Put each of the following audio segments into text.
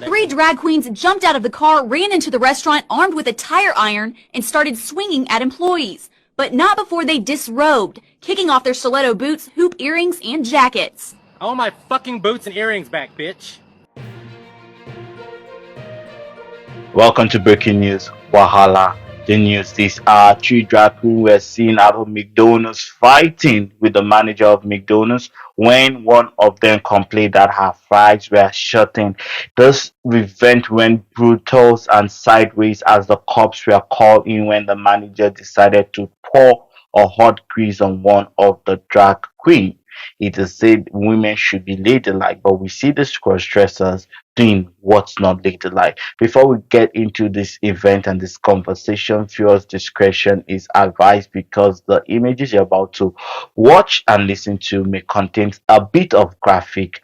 Three drag queens jumped out of the car, ran into the restaurant armed with a tire iron, and started swinging at employees. But not before they disrobed, kicking off their stiletto boots, hoop earrings, and jackets. I want my fucking boots and earrings back, bitch. Welcome to Breaking News. Wahala. The news this hour, three drag queens were seen out of McDonald's fighting with the manager of McDonald's when one of them complained that her fries were shutting. This event went brutal and sideways as the cops were called in when the manager decided to pour a hot grease on one of the drag queens. It is said women should be ladylike, but we see these cross-dressers doing what's not ladylike. Before we get into this event and this conversation, viewers' discretion is advised because the images you're about to watch and listen to may contain a bit of graphic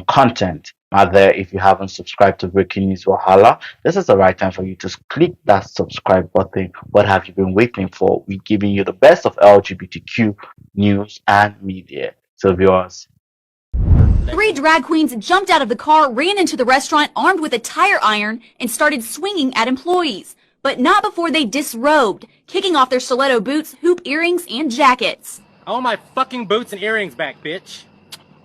content. There, if you haven't subscribed to Breaking News Wahala, this is the right time for you to click that subscribe button. What have you been waiting for? We're giving you the best of LGBTQ news and media. So viewers, Three drag queens jumped out of the car, ran into the restaurant armed with a tire iron, and started swinging at employees. But not before they disrobed, kicking off their stiletto boots, hoop earrings, and jackets. I want my fucking boots and earrings back, bitch.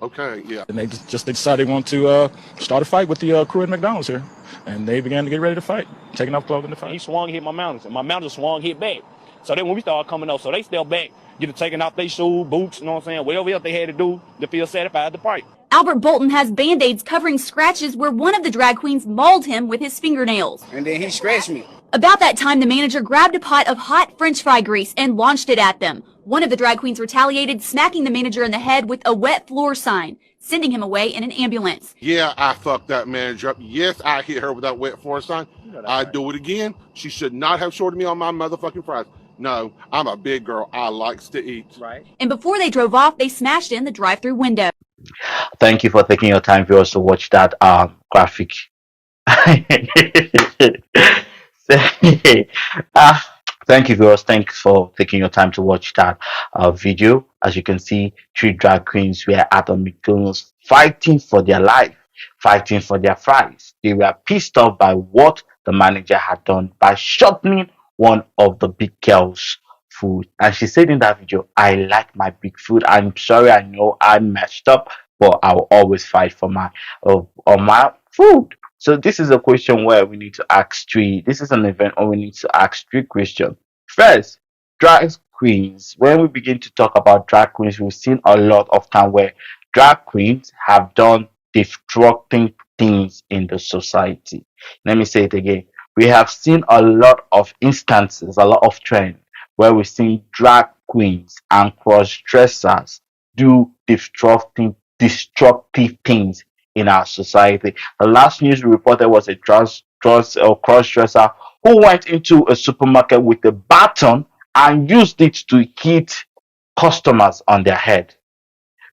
Okay, yeah. And they just decided they want to start a fight with the crew at McDonald's here. And they began to get ready to fight, taking off clothing to fight. He swung, hit my manager, and my manager swung, hit back. So then when we started coming up, so they stepped back, taking off their shoes, boots, you know what I'm saying, whatever else they had to do to feel satisfied at the fight. Albert Bolton has Band-Aids covering scratches where one of the drag queens mauled him with his fingernails. And then he scratched me. About that time, the manager grabbed a pot of hot French fry grease and launched it at them. One of the drag queens retaliated, smacking the manager in the head with a wet floor sign, sending him away in an ambulance. Yeah, I fucked that manager up. Yes, I hit her with that wet floor sign. I'd do it again. She should not have shorted me on my motherfucking fries. No, I'm a big girl. I likes to eat. Right. And before they drove off, they smashed in the drive-thru window. thank you for taking your time, viewers, to watch that graphic. Thank you, viewers. Thanks for taking your time to watch that video. As you can see, three drag queens were at a McDonald's fighting for their life, fighting for their fries. They were pissed off by what the manager had done by shortening one of the big girls' food. And she said in that video, I like my big food. I'm sorry, I know I messed up, but I will always fight for my on my food. So this is a question where we need to ask three. This is an event where we need to ask three questions. First, drag queens. When we begin to talk about drag queens, we've seen a lot of time where drag queens have done destructing things in the society. Let me say it again. We have seen a lot of instances, a lot of trends where we've seen drag queens and cross-dressers do destructive things in our society. The last news we reported was a cross-dresser who went into a supermarket with a baton and used it to hit customers on their head.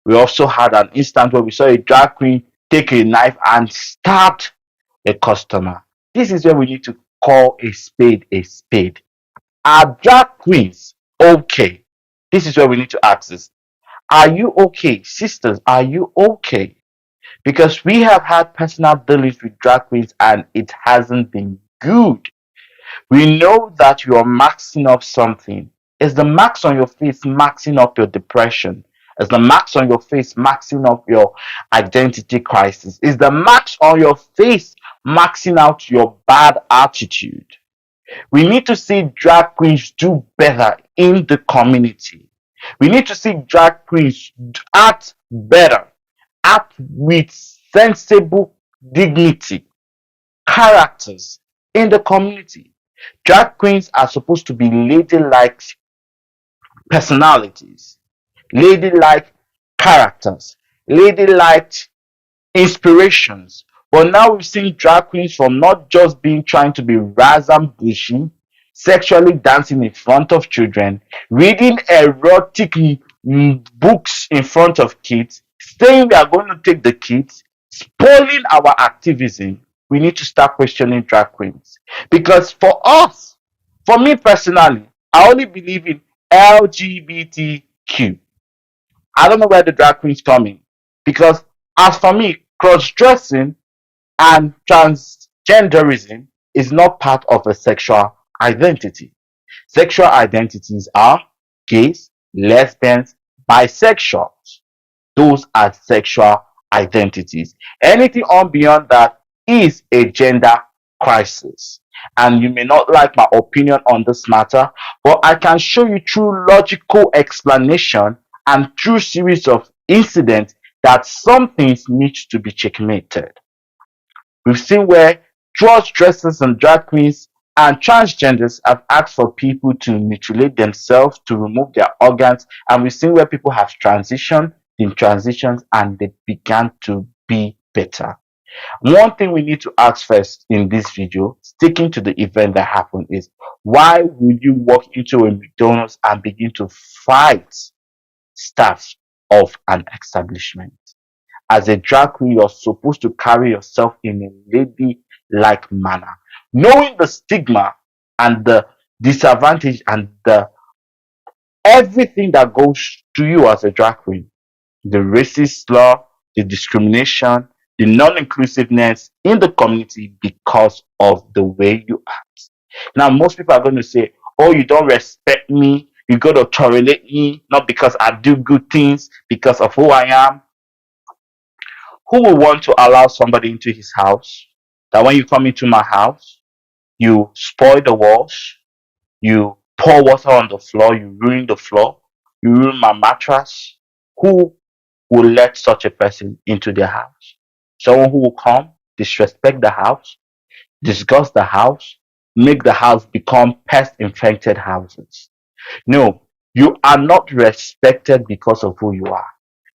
We also had an instance where we saw a drag queen take a knife and stab a customer. This is where we need to call a spade a spade. Are drag queens okay? This is where we need to ask this. Are you okay? Sisters, are you okay? Because we have had personal dealings with drag queens and it hasn't been good. We know that you are maxing up something. Is the marks on your face maxing up your depression? Is the marks on your face maxing up your identity crisis? Is the marks on your face maxing out your bad attitude? We need to see drag queens do better in the community. We need to see drag queens act better, act with sensible dignity, characters in the community. Drag queens are supposed to be ladylike personalities, ladylike characters, ladylike inspirations. But now we've seen drag queens from not just trying to be rasam bushy, sexually dancing in front of children, reading erotic books in front of kids, saying we are going to take the kids, spoiling our activism. We need to start questioning drag queens. Because for us, for me personally, I only believe in LGBTQ. I don't know where the drag queens come in. Because as for me, cross-dressing And transgenderism is not part of a sexual identity. Sexual identities are gays, lesbians, bisexuals. Those are sexual identities. Anything on beyond that is a gender crisis. And you may not like my opinion on this matter, but I can show you through logical explanation and through series of incidents that some things need to be checkmated. We've seen where cross-dressers and drag queens and transgenders have asked for people to mutilate themselves, to remove their organs, and we've seen where people have transitioned in transitions and they began to be better. One thing we need to ask first in this video, sticking to the event that happened, is why would you walk into a McDonald's and begin to fight staff of an establishment? As a drag queen, you're supposed to carry yourself in a lady-like manner, knowing the stigma and the disadvantage and the everything that goes to you as a drag queen, the racist slur, the discrimination, the non-inclusiveness in the community because of the way you act. Now, most people are going to say, "Oh, you don't respect me. You got to tolerate me, not because I do good things, because of who I am." Who will want to allow somebody into his house that when you come into my house, you spoil the walls, you pour water on the floor, you ruin the floor, you ruin my mattress? Who will let such a person into their house? Someone who will come, disrespect the house, disgust the house, make the house become pest infected houses. No, you are not respected because of who you are.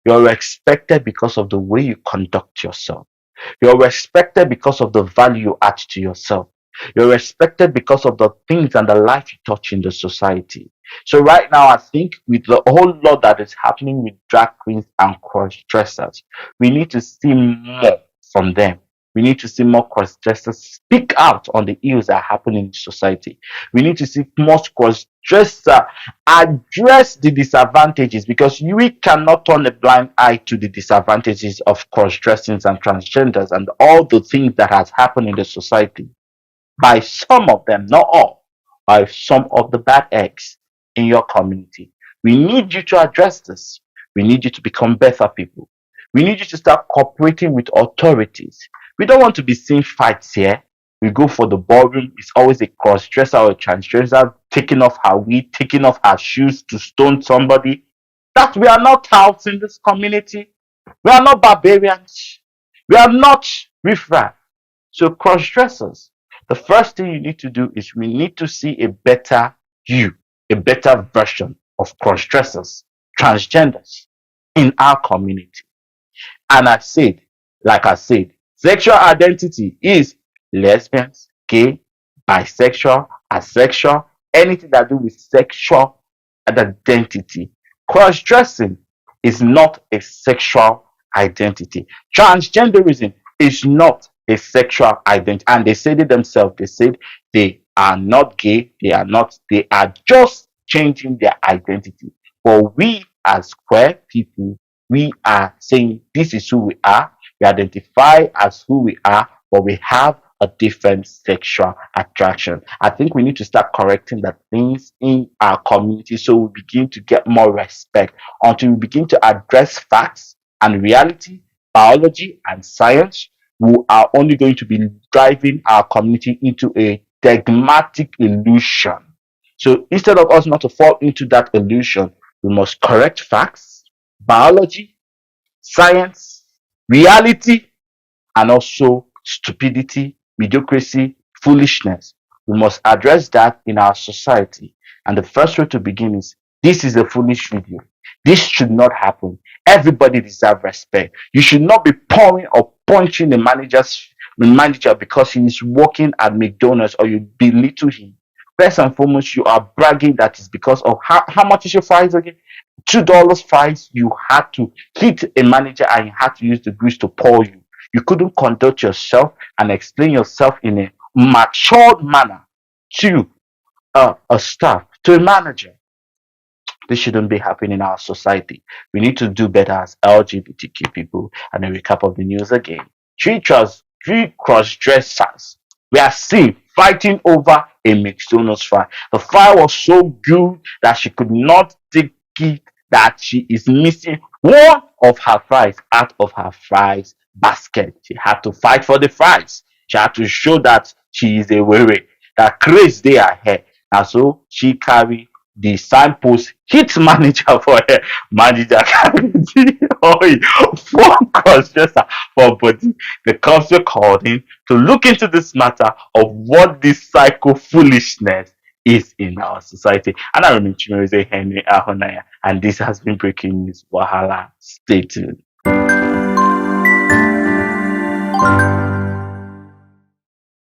You're respected because of the way you conduct yourself. You're respected because of the value you add to yourself. You're respected because of the things and the life you touch in the society. So right now, I think with the whole lot that is happening with drag queens and cross-dressers, we need to see more from them. We need to see more cross-dressers speak out on the ills that happen in society. We need to see more cross-dressers address the disadvantages, because we cannot turn a blind eye to the disadvantages of cross-dressings and transgenders and all the things that has happened in the society by some of them, not all, by some of the bad eggs in your community. We need you to address this. We need you to become better people. We need you to start cooperating with authorities. We don't want to be seeing fights here. We go for the ballroom. It's always a cross-dresser or a transdresser taking off her wig, taking off her shoes to stone somebody. That we are not touts in this community. We are not barbarians. We are not riffraff. So cross-dressers, the first thing you need to do is we need to see a better you, a better version of cross-dressers, transgenders in our community. And like I said, sexual identity is lesbians, gay, bisexual, asexual, anything that do with sexual identity. Cross-dressing is not a sexual identity. Transgenderism is not a sexual identity. And they said it themselves. They said they are not gay. They are just changing their identity. But we as queer people, we are saying this is who we are. We identify as who we are, but we have a different sexual attraction. I think we need to start correcting the things in our community so we begin to get more respect until we begin to address facts and reality, biology and science. We are only going to be driving our community into a dogmatic illusion. So instead of us not to fall into that illusion, we must correct facts, biology, science, reality, and also stupidity, mediocrity, foolishness. We must address that in our society. And the first way to begin is this is a foolish video. This should not happen. Everybody deserves respect. You should not be pouring or punching the manager because he is working at McDonald's or you belittle him. First and foremost, you are bragging that is because of how much is your fries again? $2 fries. You had to hit a manager and you had to use the grease to pour you. You couldn't conduct yourself and explain yourself in a matured manner to a staff, to a manager. This shouldn't be happening in our society. We need to do better as LGBTQ people. And a recap of the news again. Three three cross-dressers were seen fighting over a McDonald's fry. The fry was so good that she could not take it, that she is missing one of her fries out of her fries basket. She had to fight for the fries. She had to show that she is a weary, that craze they are here. And so she carried the signpost hit manager for her. Manager carried the oil for cross-dresser for body. The council called in to look into this matter of what this psycho foolishness is in our society. And I remain Chimerize Henry Ahonaya, and this has been Breaking News Wahala. Stay tuned.